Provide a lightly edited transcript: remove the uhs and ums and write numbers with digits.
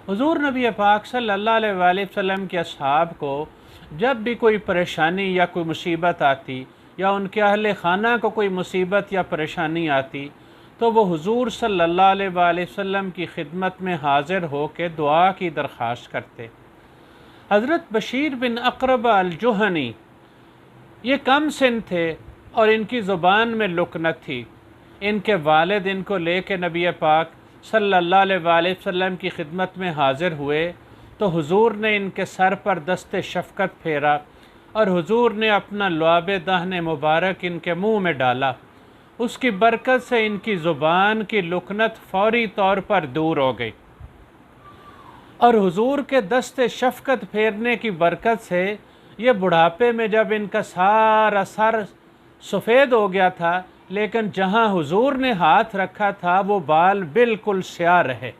हुज़ूर नबी पाक सल्लल्लाहु अलैहि वसल्लम के अस्हाब को जब भी कोई परेशानी या कोई मुसीबत आती या उनके अहले खाना को कोई मुसीबत या परेशानी आती तो वो हुज़ूर सल्लल्लाहु अलैहि वसल्लम की खिदमत में हाज़िर हो के दुआ की दरख्वास्त करते। हज़रत बशीर बिन अक़रब अल-जुहनी ये कम सिन थे और इनकी ज़ुबान में लुकनत थी। इनके वालिद इनको ले कर नबी पाक सल्लल्लाहु अलैहि वसल्लम की खिदमत में हाज़िर हुए तो हुज़ूर ने इनके सर पर दस्ते शफ़क़त फेरा और हुज़ूर ने अपना लुआब दाहने मुबारक इनके मुँह में डाला। उसकी बरकत से इनकी ज़ुबान की लुकनत फ़ौरी तौर पर दूर हो गई और हुज़ूर के दस्ते शफ़क़त फेरने की बरकत से ये बुढ़ापे में जब इनका सारा सर सफ़ेद हो गया था, लेकिन जहाँ हुज़ूर ने हाथ रखा था वो बाल बिल्कुल स्याह रहे।